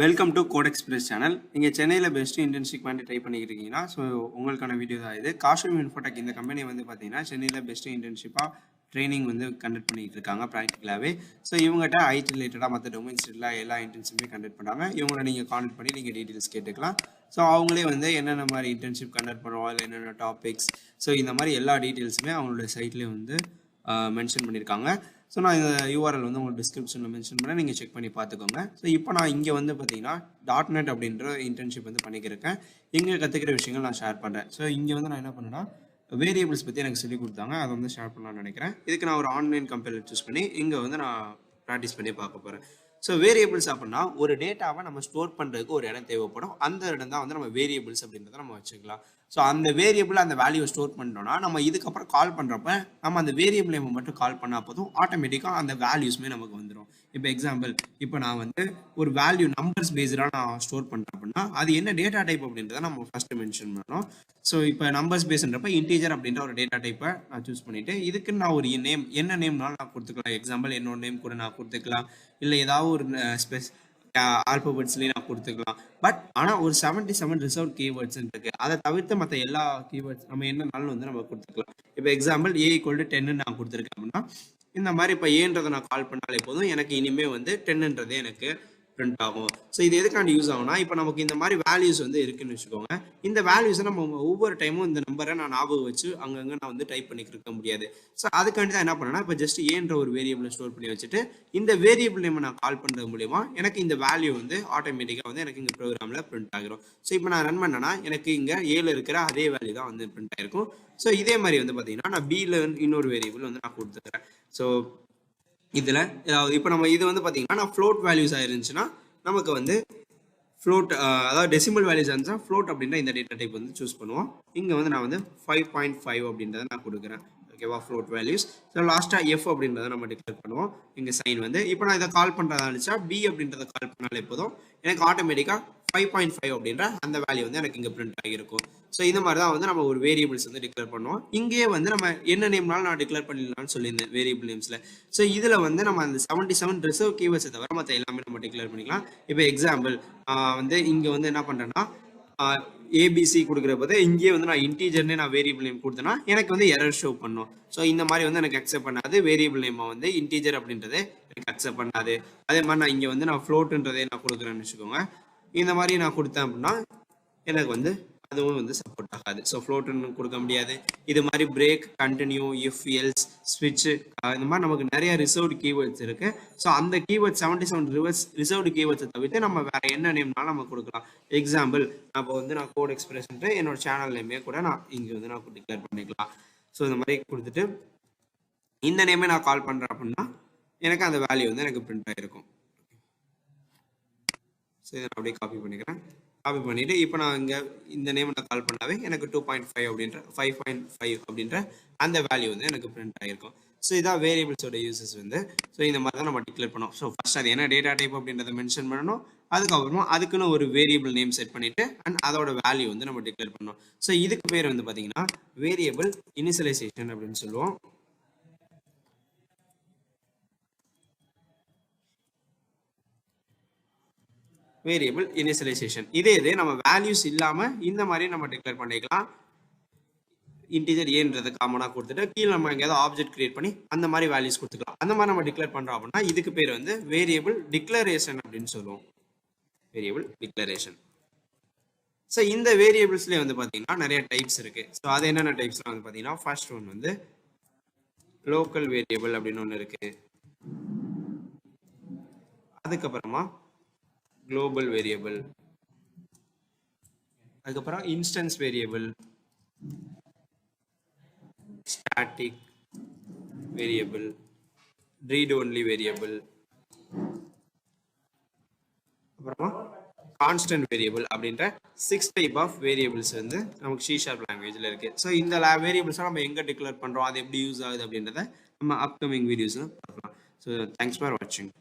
Welcome to code express channel. நீங்கள் சென்னையில் best internship வந்து ட்ரை பண்ணிக்கிட்டு இருக்கீங்கன்னா ஸோ உங்களுக்கான வீடியோ தான் இது. காஸ்டியூம் இன்ஃபோடெக் இந்த கம்பெனி வந்து பார்த்தீங்கன்னா சென்னையில் பெஸ்ட் இன்டர்ன்ஷிப்பாக ட்ரைனிங் வந்து கண்டக்ட் பண்ணிக்கிட்டு இருக்காங்க ப்ராக்டிக்கலாகவே. ஸோ இவங்ககிட்ட ஐடி ரிலேட்டடாக மற்ற டொமைன்ஸ் எல்லா இன்டர்ன்ஷிப்புமே கண்டக்ட் பண்ணுறாங்க. இவங்களை நீங்கள் கான்டக்ட் பண்ணி நீங்கள் டீட்டெயில்ஸ் கேட்டுக்கலாம். ஸோ அவங்களே வந்து என்னென்ன மாதிரி இன்டர்ன்ஷிப் கண்டக்ட் பண்ணுவோம், அதில் என்னென்ன டாபிக்ஸ், ஸோ இந்த மாதிரி எல்லா டீட்டெயில்ஸுமே அவங்களோட சைட்லேயே வந்து மென்ஷன் பண்ணியிருக்காங்க. ஸோ நான் இந்த யூஆர்எல் வந்து உங்களுக்கு டிஸ்கிரிப்ஷனில் மென்ஷன் பண்ணேன், நீங்கள் செக் பண்ணி பார்த்துக்கோங்க. ஸோ இப்போ நான் இங்கே வந்து பார்த்தீங்கன்னா .NET அப்படின்ற இன்டர்ன்ஷிப் வந்து பண்ணிக்கிறேன். இங்கே கற்றுக்கிற விஷயங்கள் நான் ஷேர் பண்ணுறேன். ஸோ இங்கே வந்து நான் என்ன பண்ணேன்னா வேரியபிள்ஸ் பற்றி எனக்கு சொல்லிக் கொடுத்தாங்க, அதை வந்து ஷேர் பண்ணலாம்னு நினைக்கிறேன். இதுக்கு நான் ஒரு ஆன்லைன் கம்பெனியில் சூஸ் பண்ணி இங்கே வந்து நான் ப்ராக்டிஸ் பண்ணி பார்க்க போகிறேன். ஸோ வேரியபிள்ஸ் அப்படின்னா ஒரு டேட்டாவை நம்ம ஸ்டோர் பண்ணுறதுக்கு ஒரு இடம் தேவைப்படும். அந்த இடம் தான் வந்து நம்ம வேரியபிள்ஸ் அப்படின்றத நம்ம வச்சுக்கலாம். ஸோ அந்த வேரியபிள் அந்த வேல்யூவை ஸ்டோர் பண்ணிட்டோம்னா நம்ம இதுக்கப்புறம் கால் பண்ணுறப்ப நம்ம அந்த வேரியபிள் நேம் மட்டும் கால் பண்ணால் போதும், ஆட்டோமேட்டிக்காக அந்த வேல்யூஸ்மே நமக்கு வந்துடும். இப்போ எக்ஸாம்பிள், இப்போ நான் வந்து ஒரு வேல்யூ நம்பர்ஸ் பேஸ்டாக நான் ஸ்டோர் பண்ணுறேன் அப்படின்னா அது என்ன டேட்டா டைப் அப்படின்றத நம்ம ஃபஸ்ட்டு மென்ஷன் பண்ணணும். ஸோ இப்போ நம்பர்ஸ் பேஸ்ன்றப்ப இன்டீஜர் அப்படின்ற ஒரு டேட்டா டைப்பை நான் சூஸ் பண்ணிவிட்டு இதுக்கு நான் ஒரு நேம் என்ன நேம்னாலும் நான் கொடுத்துக்கலாம். எக்ஸாம்பிள் என்னோட நேம் கூட நான் கொடுத்துக்கலாம், இல்லை ஏதாவது ஒரு ஆல்பபெட்ஸ்லேயும் நான் கொடுத்துக்கலாம். பட் ஆனால் ஒரு 77 ரிசர்வ் கீவேர்ட்ஸ் இருக்கு. அதை தவிர்த்து மற்ற எல்லா கீவேர்ட்ஸ் நம்ம என்னனாலும் வந்து நம்ம கொடுத்துக்கலாம். இப்போ எக்ஸாம்பிள் A = 10 நான் கொடுத்துருக்கேன் அப்படின்னா இந்த மாதிரி இப்போ ஏன்றதை நான் கால் பண்ணாலே போதும், எனக்கு இனிமேல் வந்து 10ன்றதே எனக்கு பிரிண்ட் ஆகும். ஸோ இது எதுக்காண்டி யூஸ் ஆகும்னா, இப்போ நமக்கு இந்த மாதிரி வேல்யூஸ் வந்து இருக்குன்னு வச்சுக்கோங்க. இந்த வேல்யூஸை நம்ம ஒவ்வொரு டைமும் இந்த நம்பரை நான் ஞாபகம் வச்சு அங்கங்கே நான் வந்து டைப் பண்ணிக்கிட்டு இருக்க முடியாது. ஸோ அதுக்காண்டி தான் என்ன பண்ணேன்னா, இப்போ ஜஸ்ட் ஏன்ற ஒரு வேரியபிளை ஸ்டோர் பண்ணி வச்சுட்டு இந்த வேரியபிள் நேம் நான் கால் பண்ணுறது மூலியமா எனக்கு இந்த வேல்யூ வந்து ஆட்டோமேட்டிக்காக வந்து எனக்கு இங்கே ப்ரோக்ராமில் பிரிண்ட் ஆகிரும். ஸோ இப்போ நான் ரன் பண்ணேன்னா எனக்கு இங்கே ஏல இருக்கிற அதே வேல்யூ தான் வந்து பிரிண்ட் ஆகிருக்கும். ஸோ இதே மாதிரி வந்து பார்த்தீங்கன்னா நான் பியில் இன்னொரு வேரியபிள் வந்து நான் கொடுத்துக்கிறேன். ஸோ இதில் இப்போ நம்ம இது வந்து பார்த்தீங்கன்னா நான் ஃப்ளோட் வேல்யூஸ் ஆயிருந்துச்சுன்னா நமக்கு வந்து ஃப்ளோட், அதாவது டெசிமல் வேல்யூஸ் இருந்துச்சுன்னா ஃப்ளோட் அப்படின்ற இந்த டேட்டா டைப் வந்து சூஸ் பண்ணுவோம். இங்கே வந்து நான் வந்து 5.5 அப்படின்றத நான் கொடுக்குறேன். ஓகேவா, ஃப்ளோட் வேல்யூஸ். ஸோ லாஸ்ட்டாக எஃப் அப்படின்றத நம்ம டிக்ளேர் பண்ணுவோம். இங்கே சைன் வந்து இப்போ நான் இதை கால் பண்ணுறதா இருந்துச்சா பி அப்படின்றத கால் பண்ணாலே போதும், எனக்கு ஆட்டோமேட்டிக்காக 5.5 அப்படின்ற அந்த வேல்யூ வந்து எனக்கு இங்கே பிரிண்ட் ஆகியிருக்கும். ஸோ இந்த மாதிரி தான் வந்து நம்ம ஒரு வேரியபிள்ஸ் வந்து டிக்ளேர் பண்ணுவோம். இங்கேயே வந்து நம்ம என்ன நேம்னாலும் நான் டிக்ளேர் பண்ணிடலாம்னு சொல்லியிருந்தேன் வேரியபிள் நேம்ஸில். ஸோ இதில் வந்து நம்ம அந்த 77 ரிசர்வ் கீவேர்ட்ஸை தவிர மற்ற எல்லாமே நம்ம டிக்ளேர் பண்ணிக்கலாம். இப்போ எக்ஸாம்பிள் வந்து இங்கே வந்து என்ன பண்ணுறேன்னா ABC கொடுக்குற போது இங்கேயே வந்து நான் இன்டீஜர்னே நான் வேரியபிள் நேம் கொடுத்தேன்னா எனக்கு வந்து எரர் ஷோ பண்ணும். ஸோ இந்த மாதிரி வந்து எனக்கு அக்செப்ட் பண்ணாது. வேரியபிள் நேமை வந்து இன்டீஜர் அப்படின்றதே எனக்கு அக்செப்ட் பண்ணாது. அதே மாதிரி நான் இங்கே வந்து நான் ஃப்ளோட்டுன்றதே நான் கொடுக்குறேன்னு வச்சுக்கோங்க. இந்த மாதிரி நான் கொடுத்தேன் அப்படின்னா எனக்கு வந்து அதுவும் வந்து சப்போர்ட் ஆகாது. ஸோ ஃப்ளோட்டுன்னு கொடுக்க முடியாது. இது மாதிரி பிரேக், கண்டினியூ, இஃப், எல்ஸ், ஸ்விட்ச், இந்த மாதிரி நமக்கு நிறைய ரிசர்வ்டு கீவேர்ட்ஸ் இருக்கு. ஸோ அந்த கீவேர்ட் 77 ரிசர்வ்டு கீவேர்ட்ஸை தவிர்த்து நம்ம வேற என்ன நேம்னாலும் நம்ம கொடுக்கலாம். எக்ஸாம்பிள் அப்போ வந்து நான் கோட் எக்ஸ்பிரஸ்ன்ற என்னோட சேனல் நேமே கூட நான் இங்கே வந்து நான் டிக்ளேர் பண்ணிக்கலாம். ஸோ இந்த மாதிரி கொடுத்துட்டு இந்த நேமே நான் கால் பண்ணுறேன் அப்படின்னா எனக்கு அந்த வேல்யூ வந்து எனக்கு பிரிண்ட் ஆகிருக்கும். ஸோ இதை நான் அப்படியே காப்பி பண்ணிக்கிறேன். காப்பி பண்ணிவிட்டு இப்போ நான் இங்கே இந்த நேம் நான் கால் பண்ணாவே எனக்கு 2.5 அப்படின்ற 5.5 அப்படின்ற அந்த வேல்யூ வந்து எனக்கு பிரிண்ட் ஆகிருக்கும். ஸோ இதான் வேரியபிள்ஸோட யூசஸ் வந்து. ஸோ இந்த மாதிரி தான் நம்ம டிக்ளேர் பண்ணோம். ஸோ ஃபர்ஸ்ட் அது என்ன டேட்டா டைப் அப்படின்றத மென்ஷன் பண்ணணும். அதுக்கப்புறமா அதுக்குன்னு ஒரு வேரியபிள் நேம் செட் பண்ணிவிட்டு அண்ட் அதோட வேல்யூ வந்து நம்ம டிக்ளேர் பண்ணோம். ஸோ இதுக்கு பேர் வந்து பார்த்தீங்கன்னா வேரியபிள் இனிஷியலைசேஷன் அப்படின்னு சொல்லுவோம். Variable initialization. இதே நம்ம வேல்யூஸ் இல்லாமல் இந்த மாதிரி நம்ம டிக்ளேர் பண்ணிக்கலாம். இன்டீஜர் ஏன்றது காமனாக கொடுத்துட்டு கீழே நம்ம எங்கேயாவது ஆப்ஜெக்ட் கிரியேட் பண்ணி அந்த மாதிரி வேல்யூஸ் கொடுத்துக்கலாம். அந்த மாதிரி நம்ம டிக்ளேர் பண்ணுறோம் அப்படின்னா இதுக்கு பேர் வந்து வேரியபிள் டிக்ளரேஷன் அப்படின்னு சொல்லுவோம். Variable declaration. ஸோ இந்த வேரியபிள்ஸ்லேயே வந்து பார்த்தீங்கன்னா நிறைய டைப்ஸ் இருக்குது. ஸோ அது என்னென்ன டைப்ஸ்லாம் வந்து பார்த்தீங்கன்னா ஃபர்ஸ்ட் ஒன் வந்து லோக்கல் வேரியபிள் அப்படின்னு ஒன்று இருக்குது. அதுக்கப்புறமா global variable, அதுக்கப்புறம் instance variable, static variable, read only variable, அப்புறமா constant variable அப்படின்ற 6 டைப் ஆஃப் வேரியபிள்ஸ் வந்து நமக்கு C# லாங்குவேஜில் இருக்குது. ஸோ இந்த வேரியபிள்ஸை நம்ம எங்கே டிக்ளேர் பண்ணுறோம், அது எப்படி யூஸ் ஆகுது அப்படின்றத நம்ம அப்கமிங் வீடியோஸில் பார்க்கலாம். ஸோ தேங்க்ஸ் ஃபார் வாட்சிங்.